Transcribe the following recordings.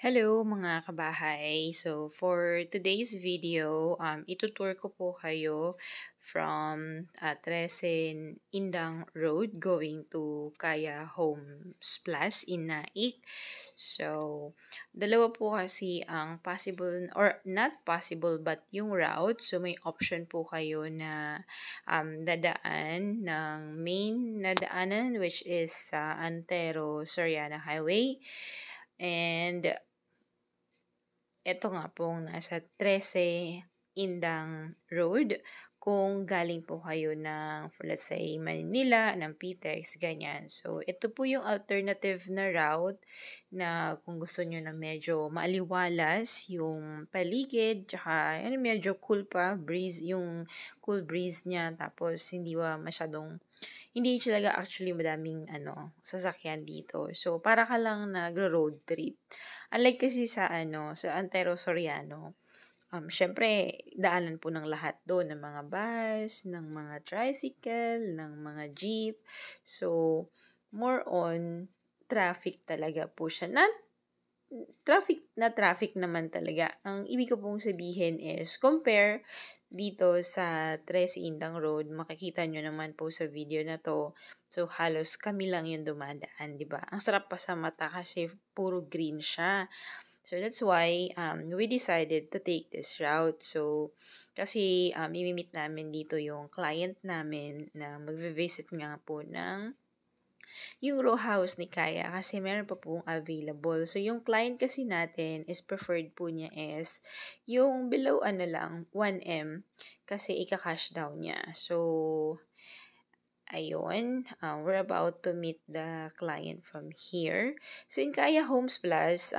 Hello mga kabahay! So for today's video, itutour ko po kayo from 13 Indang Road going to Kaya Homes Plus in Naik. So, dalawa po kasi ang possible or not possible but yung route. So, may option po kayo na dadaan ng main na daanan which is sa Antero Soriana Highway. And ito nga pong nasa 13 Indang Road. Kung galing po kayo ng, let's say, Manila, ng PTEX, ganyan. So, ito po yung alternative na route na kung gusto nyo na medyo maaliwalas yung paligid, tsaka medyo cool pa, breeze, yung cool breeze niya, tapos hindi talaga actually madaming sasakyan dito. So, para ka lang nagro-road trip. Unlike kasi sa Antero Soriano, syempre, daanan po ng lahat doon, ng mga bus, ng mga tricycle, ng mga jeep. So, more on traffic talaga po siya. Not traffic naman talaga. Ang ibig ko pong sabihin is, compare dito sa Tres Indang Road, makikita nyo naman po sa video na to. So, halos kami lang yung dumadaan, di ba? Ang sarap pa sa mata kasi puro green siya. So, that's why we decided to take this route. So, kasi imimit namin dito yung client namin na magve-visit nga po ng yung row house ni Kaya kasi meron pa pong available. So, yung client kasi natin is preferred po niya is yung below 1M kasi ika-cash down niya. So, ayun, we're about to meet the client from here. So, in Kaya Homes Plus,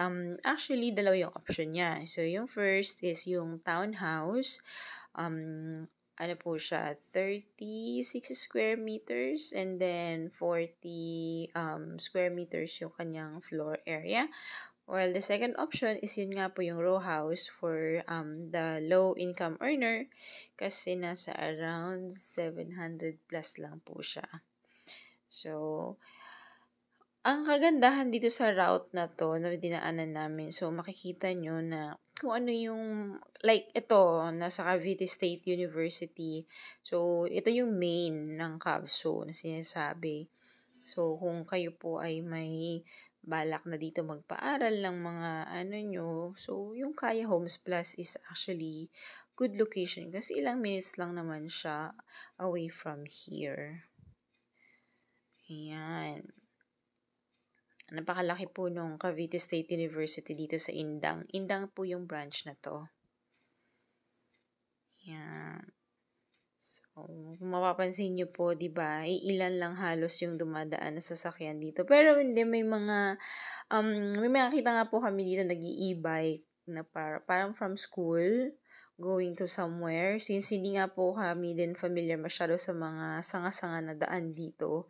actually, dalawa yung option niya. So, yung first is yung townhouse. Ano po siya, 36 square meters and then 40 square meters yung kanyang floor area. While the second option is yun nga po yung row house for the low income earner kasi nasa around 700 plus lang po siya. So, ang kagandahan dito sa route na to na dinaanan namin, so makikita nyo na kung ano yung, like ito, nasa Cavite State University. So, ito yung main ng CAVSO na sinasabi. So, kung kayo po ay may balak na dito magpaaral ng mga nyo, so yung Kaya Homes Plus is actually good location kasi ilang minutes lang naman siya away from here. Ayan. Napakalaki po nung Cavite State University dito sa Indang. Indang po yung branch na to. Yan. So, kung mapapansin nyo po, di ba, ilan lang halos yung dumadaan na sasakyan dito. Pero hindi, may mga kita nga po kami dito nag-i-e-bike na parang from school going to somewhere. Since hindi nga po kami din familiar masyado sa mga sanga-sanga na daan dito,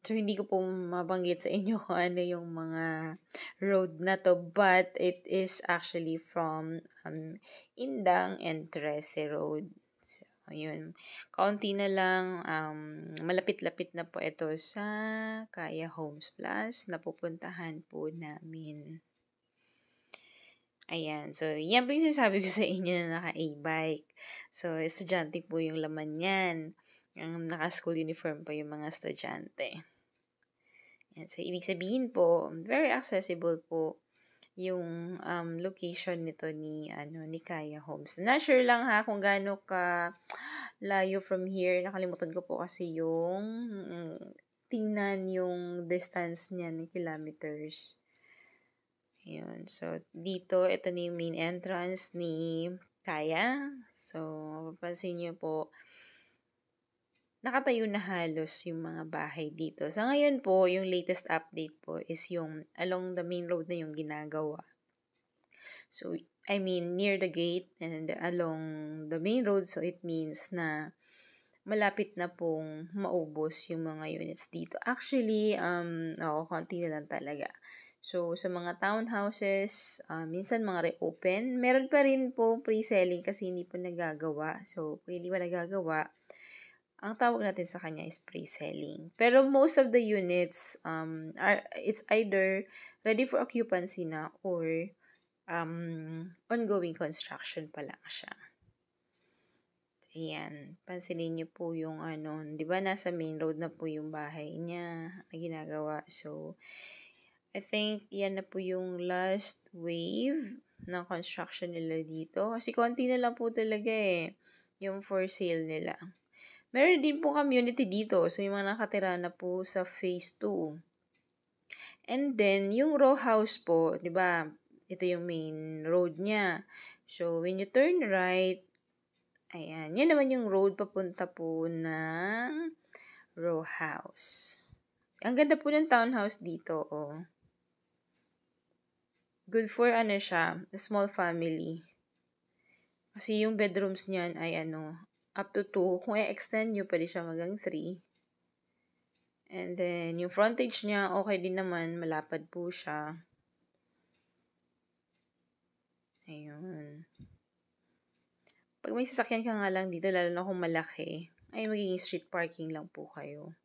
so hindi ko po mabanggit sa inyo kung ano yung mga road na to, but it is actually from Indang and Trece Road. So, ayun. Kaunti na lang, malapit-lapit na po ito sa Kaya Homes Plus na pupuntahan po namin. Ayan. So, yan po yung sinasabi ko sa inyo na naka-e-bike. So, estudyante po yung laman yan. Ang naka-school uniform pa yung mga estudyante. Yan. So, ibig sabihin po, very accessible po yung location nito ni Kaya Homes. Not sure lang ha kung gaano ka layo from here. Nakalimutan ko po kasi yung tingnan yung distance niya ng kilometers. Ayun. So, dito, ito na yung main entrance ni Kaya. So, mapapansin niyo po, nakatayo na halos yung mga bahay dito. Sa ngayon po, yung latest update po is yung along the main road na yung ginagawa. So, I mean, near the gate and along the main road. So, it means na malapit na pong maubos yung mga units dito. Actually, konti na lang talaga. So, sa mga townhouses, minsan mga reopen. Meron pa rin po pre-selling kasi hindi pa nagagawa. So, kung hindi pa nagagawa, Ang tawag natin sa kanya is pre-selling. Pero most of the units, it's either ready for occupancy na or ongoing construction pa lang siya. Ayan, pansinin niyo po yung di ba nasa main road na po yung bahay niya na ginagawa. So, I think yan na po yung last wave ng construction nila dito. Kasi konti na lang po talaga yung for sale nila. Meron din po community dito. So, yung mga nakatira na po sa phase 2. And then, yung row house po, di ba, ito yung main road niya. So, when you turn right, ayan, yan naman yung road papunta po ng row house. Ang ganda po ng townhouse dito, oh. Good for siya, a small family. Kasi yung bedrooms niyan ay up to 2. Kung i-extend nyo, pwede siya magang 3. And then, yung frontage niya, okay din naman. Malapad po siya. Ayun. Pag may sasakyan ka nga lang dito, lalo na kung malaki, ay magiging street parking lang po kayo.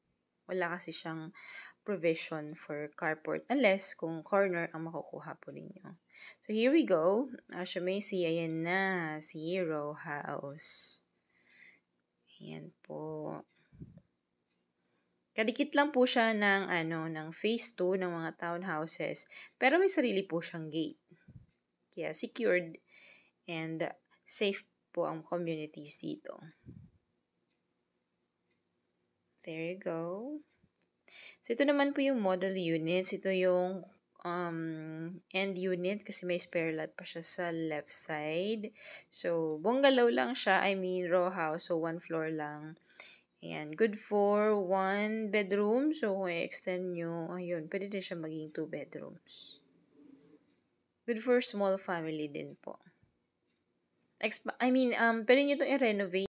Wala kasi siyang provision for carport unless kung corner ang makukuha po ninyo. So, here we go. As you may see, ayan na, si row house. Ayan po. Kadikit lang po siya ng, ng phase 2 ng mga townhouses. Pero may sarili po siyang gate. Kaya secured and safe po ang communities dito. There you go. So, ito naman po yung model units. Ito yung end unit kasi may spare lot pa siya sa left side. So, bungalow lang siya. I mean, row house. So, 1 floor lang. Ayan. Good for 1 bedroom. So, kung i-extend nyo, ayun, pwede din siya maging 2 bedrooms. Good for small family din po. Pwede nyo itong i-renovate.